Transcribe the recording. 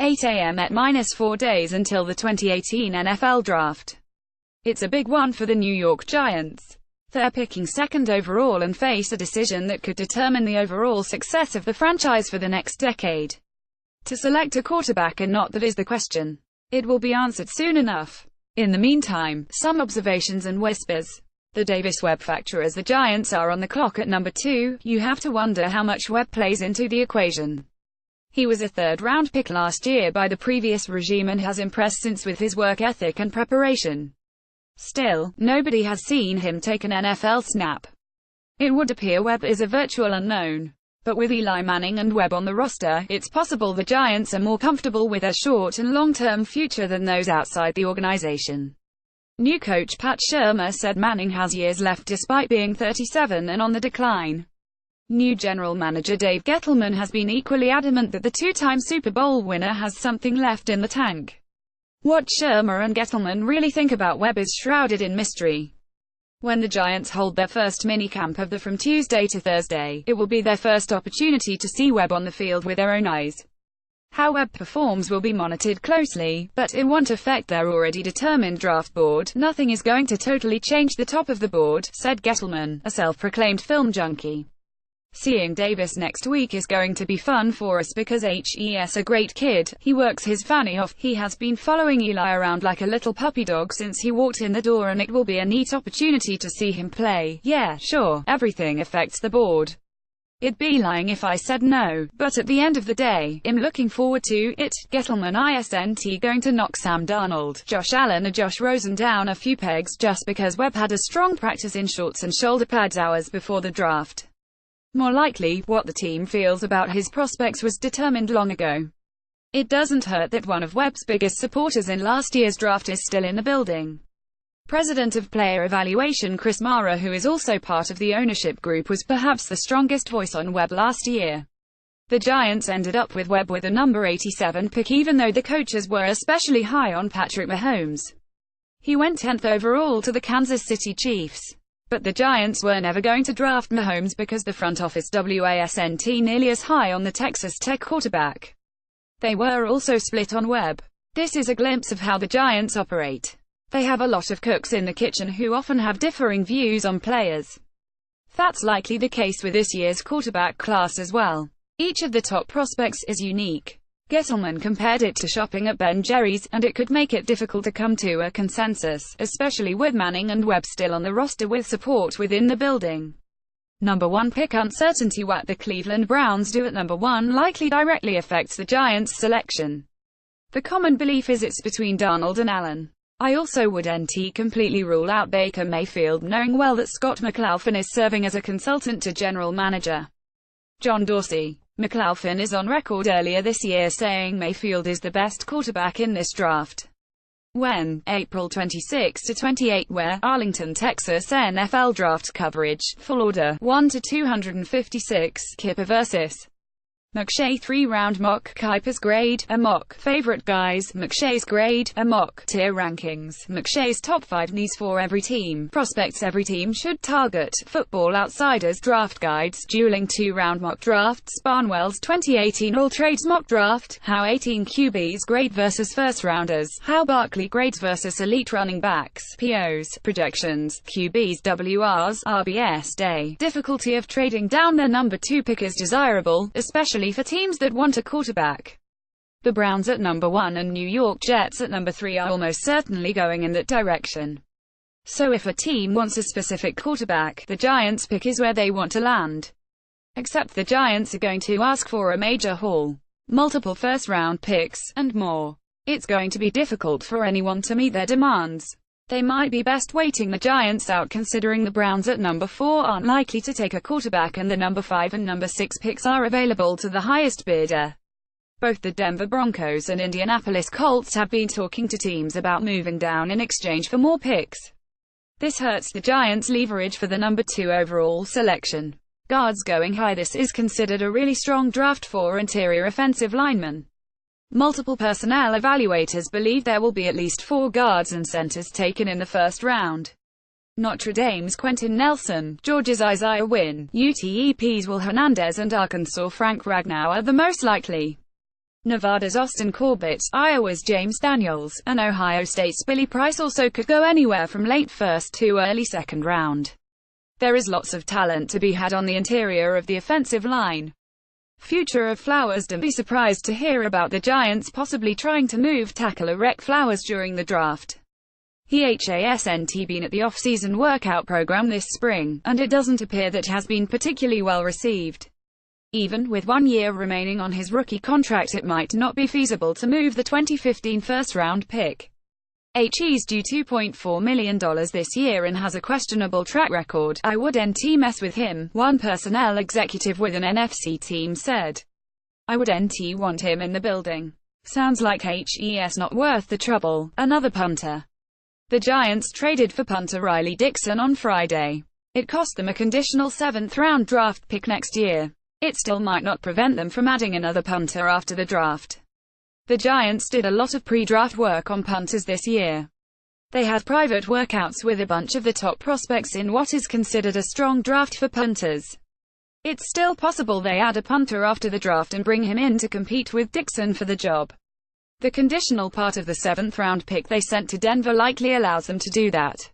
8 a.m. at -4 days until the 2018 NFL Draft. It's a big one for the New York Giants. They're picking second overall and face a decision that could determine the overall success of the franchise for the next decade. To select a quarterback or not, that is the question. It will be answered soon enough. In the meantime, some observations and whispers. The Davis-Webb factor. As the Giants are on the clock at number 2, you have to wonder how much Webb plays into the equation. He was a third-round pick last year by the previous regime and has impressed since with his work ethic and preparation. Still, nobody has seen him take an NFL snap. It would appear Webb is a virtual unknown. But with Eli Manning and Webb on the roster, it's possible the Giants are more comfortable with their short and long-term future than those outside the organization. New coach Pat Shurmur said Manning has years left despite being 37 and on the decline. New general manager Dave Gettleman has been equally adamant that the two-time Super Bowl winner has something left in the tank. What Shurmur and Gettleman really think about Webb is shrouded in mystery. When the Giants hold their first minicamp of the from Tuesday to Thursday, it will be their first opportunity to see Webb on the field with their own eyes. How Webb performs will be monitored closely, but it won't affect their already determined draft board. Nothing is going to totally change the top of the board, said Gettleman, a self-proclaimed film junkie. Seeing Davis next week is going to be fun for us because he's a great kid, he works his fanny off, he has been following Eli around like a little puppy dog since he walked in the door and it will be a neat opportunity to see him play. Yeah, sure, everything affects the board. It'd be lying if I said no, but at the end of the day, I'm looking forward to it. Gettleman isn't going to knock Sam Darnold, Josh Allen or Josh Rosen down a few pegs just because Webb had a strong practice in shorts and shoulder pads hours before the draft. More likely, what the team feels about his prospects was determined long ago. It doesn't hurt that one of Webb's biggest supporters in last year's draft is still in the building. President of Player Evaluation Chris Mara, who is also part of the ownership group, was perhaps the strongest voice on Webb last year. The Giants ended up with Webb with a number 87 pick even though the coaches were especially high on Patrick Mahomes. He went 10th overall to the Kansas City Chiefs. But the Giants were never going to draft Mahomes because the front office wasn't nearly as high on the Texas Tech quarterback. They were also split on Webb. This is a glimpse of how the Giants operate. They have a lot of cooks in the kitchen who often have differing views on players. That's likely the case with this year's quarterback class as well. Each of the top prospects is unique. Gettleman compared it to shopping at Ben Jerry's, and it could make it difficult to come to a consensus, especially with Manning and Webb still on the roster with support within the building. Number 1 pick uncertainty. What the Cleveland Browns do at number 1 likely directly affects the Giants' selection. The common belief is it's between Darnold and Allen. I also wouldn't completely rule out Baker Mayfield, knowing well that Scott McLaughlin is serving as a consultant to general manager John Dorsey. McLaughlin is on record earlier this year saying Mayfield is the best quarterback in this draft. When, April 26 to 28, where Arlington, Texas NFL draft coverage, full order, 1 to 256, Kipper vs. McShay 3-round mock, Kuiper's grade, a mock, favorite guys, McShay's grade, a mock, tier rankings, McShay's top 5 needs for every team, prospects every team should target, Football Outsiders draft guides, dueling 2-round mock drafts, Barnwell's 2018 All Trades mock draft, how 18 QBs grade versus first rounders, how Barkley grades versus elite running backs, POs, projections, QBs WRs, RBS day, difficulty of trading down their number 2 pick is desirable, especially for teams that want a quarterback. The Browns at number 1 and New York Jets at number 3 are almost certainly going in that direction. So if a team wants a specific quarterback, the Giants' pick is where they want to land. Except the Giants are going to ask for a major haul, multiple first-round picks, and more. It's going to be difficult for anyone to meet their demands. They might be best waiting the Giants out, considering the Browns at number 4 aren't likely to take a quarterback and the number 5 and number 6 picks are available to the highest bidder. Both the Denver Broncos and Indianapolis Colts have been talking to teams about moving down in exchange for more picks. This hurts the Giants' leverage for the number 2 overall selection. Guards going high. This is considered a really strong draft for interior offensive linemen. Multiple personnel evaluators believe there will be at least 4 guards and centers taken in the first round. Notre Dame's Quentin Nelson, Georgia's Isaiah Wynn, UTEP's Will Hernandez and Arkansas' Frank Ragnow are the most likely. Nevada's Austin Corbett, Iowa's James Daniels, and Ohio State's Billy Price also could go anywhere from late first to early second round. There is lots of talent to be had on the interior of the offensive line. Future of Flowers. Don't be surprised to hear about the Giants possibly trying to move tackle Eric Flowers during the draft. He hasn't been at the off-season workout program this spring, and it doesn't appear that has been particularly well received. Even with 1 year remaining on his rookie contract, it might not be feasible to move the 2015 first-round pick. He's due $2.4 million this year and has a questionable track record. I wouldn't mess with him, one personnel executive with an NFC team said. I wouldn't want him in the building. Sounds like he's not worth the trouble. Another punter. The Giants traded for punter Riley Dixon on Friday. It cost them a conditional 7th-round draft pick next year. It still might not prevent them from adding another punter after the draft. The Giants did a lot of pre-draft work on punters this year. They had private workouts with a bunch of the top prospects in what is considered a strong draft for punters. It's still possible they add a punter after the draft and bring him in to compete with Dixon for the job. The conditional part of the 7th-round pick they sent to Denver likely allows them to do that.